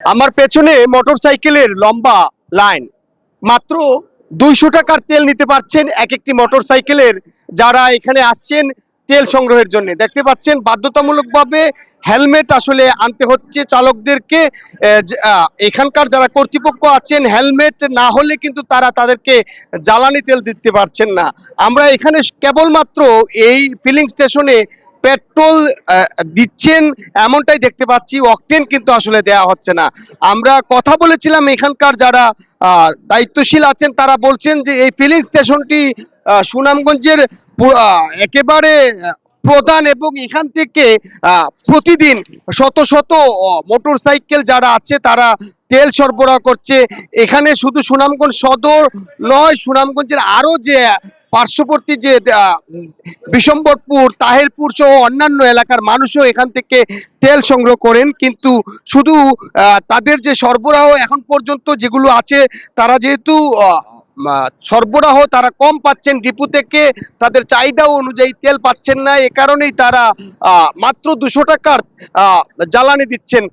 আমার পেছনে মোটরসাইকেলের লম্বা লাইন। মাত্র 200 টাকার তেল নিতে পারছেন এক একটি মোটরসাইকেলের যারা এখানে আসছেন তেল সংগ্রহের জন্য। দেখতে পাচ্ছেন বাধ্যতামূলকভাবে হেলমেট আসলে আনতে হচ্ছে চালকদেরকে। এখানকার যারা কর্তৃপক্ষ আছেন হেলমেট না হলে কিন্তু তারা তাদেরকে জ্বালানি তেল দিতে পারছেন না। আমরা এখানে কেবলমাত্র এই ফিলিং স্টেশনে পেট্রোল দিচ্ছেন এমনটাই দেখতে পাচ্ছি, অকটেন কিন্তু আসলে দেয়া হচ্ছে না। আমরা কথা বলেছিলাম এখানকার যারা দায়িত্বশীল আছেন, তারা বলছেন যে এই ফিলিং স্টেশনটি সুনামগঞ্জের একেবারে প্রধান এবং এখান থেকে প্রতিদিন শত শত মোটরসাইকেল যারা আছে তারা তেল সরবরাহ করছে। এখানে শুধু সুনামগঞ্জ সদর নয়, সুনামগঞ্জের আরো যে পার্শ্ববর্তী যে বিশম্বরপুর, তাহেরপুর সহ অন্যান্য এলাকার মানুষও এখান থেকে তেল সংগ্রহ করেন। কিন্তু শুধু তাদের যে সরবরাহ এখন পর্যন্ত যেগুলো আছে, তারা যেহেতু সরবরাহ তারা কম পাচ্ছেন ডিপো থেকে, তাদের চাহিদা অনুযায়ী তেল পাচ্ছেন না, এ কারণেই তারা মাত্র 200 টাকার জ্বালানি দিচ্ছেন।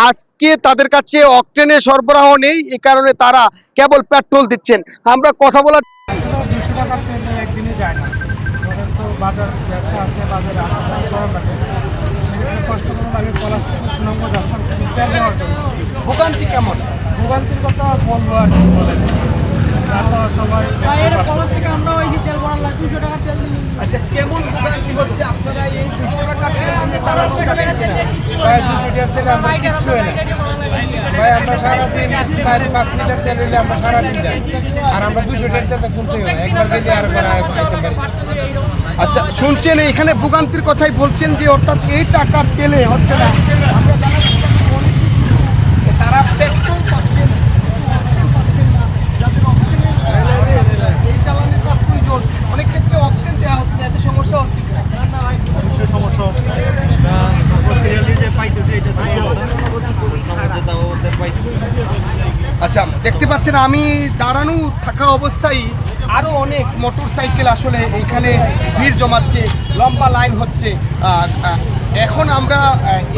আজকে তাদের কাছে অকটেনের সরবরাহ নেই, এ কারণে তারা কেবল পেট্রোল দিচ্ছেন। আমরা কথা বলার 200 টাকার তেল একদিনে যায় না। ওদের তো বাজার ব্যবসা আছে, বাজারে আসা যাওয়া করা লাগে, সেখানে কষ্ট করে লাগে পলাশ থেকে সুনামগঞ্জ আসলাম শুধু তেল নেওয়ার জন্য। ভোগান্তি কেমন? ভোগান্তির কথা বলবো আর কি বলে, সবাই পলাশ থেকে আমরা ওই যে তেল ভরার লাগে 200 টাকার তেল দিই। আচ্ছা, কেমন ভোগান্তি হচ্ছে আপনারা এই 200 টাকার তেল দিয়ে চালানো যাচ্ছে কিনা? প্রায় 200 টাকার তেল আমরা কিচ্ছু হয় না ভাই। আমরা সারাদিন 4-5 লিটার তেল হইলে আমরা সারাদিন যাই, আর আমরা 200 টাকার তেল কিনতে হয়, একবার গেলে আর আচ্ছা, শুনছেন এখানে ভোগান্তির কথাই বলছেন যে অর্থাৎ এই টাকার তেলে হচ্ছে না। আমরা জানাচ্ছি তারা পেট্রোল পাচ্ছেন না, যাদের অক্টেনের এই জ্বালানিটা প্রয়োজন, অনেক ক্ষেত্রে অক্টেন দেওয়া হচ্ছে না, এতে সমস্যা হচ্ছে কিনা? অবশ্যই সমস্যা হবে। সিরিয়ালি যে পাইতেছে এটা পাইতেছে। আচ্ছা, দেখতে পাচ্ছেন আমি দাঁড়ানো থাকা অবস্থায় আরো অনেক মোটরসাইকেল আসলে এখানে ভিড় জমাচ্ছে, লম্বা লাইন হচ্ছে। এখন আমরা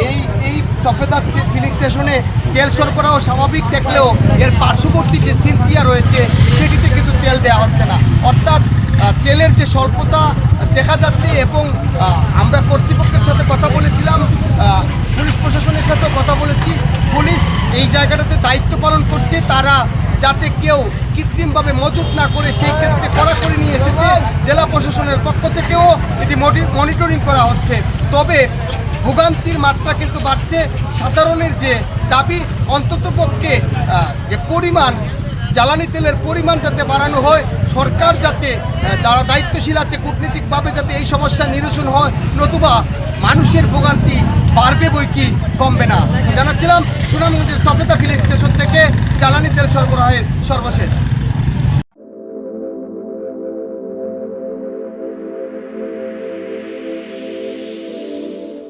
এই সফেদা ফিলিং স্টেশনে তেল সরবরাহ স্বাভাবিক দেখলেও এর পার্শ্ববর্তী যে সিনথিয়া রয়েছে সেটিতে কিন্তু তেল দেওয়া হচ্ছে না, অর্থাৎ তেলের যে স্বল্পতা দেখা যাচ্ছে। এবং আমরা কর্তৃপক্ষের সাথে কথা বলেছিলাম, পুলিশ প্রশাসনের সাথেও কথা বলেছি। পুলিশ এই জায়গাটাতে দায়িত্ব পালন করছে, তারা যাতে কেউ কৃত্রিমভাবে মজুত না করে সেই ক্ষেত্রে কড়াকড়ি নিয়ে এসেছে। জেলা প্রশাসনের পক্ষ থেকেও এটি মনিটরিং করা হচ্ছে। তবে ভোগান্তির মাত্রা কিন্তু বাড়ছে। সাধারণের যে দাবি, অন্ততপক্ষে যে পরিমাণ জ্বালানি তেলের পরিমাণ যাতে বাড়ানো হয়, সরকার যাতে যারা দায়িত্বশীল আছে কূটনীতিকভাবে যাতে এই সমস্যা নিরসন হয়, নতুবা মানুষের ভোগান্তি বাড়বে বই কি কমবে না। জানাচ্ছিলাম সুনামগঞ্জের সফেদা ফিলিং স্টেশন থেকে জ্বালানি তেল সরবরাহের সর্বশেষ।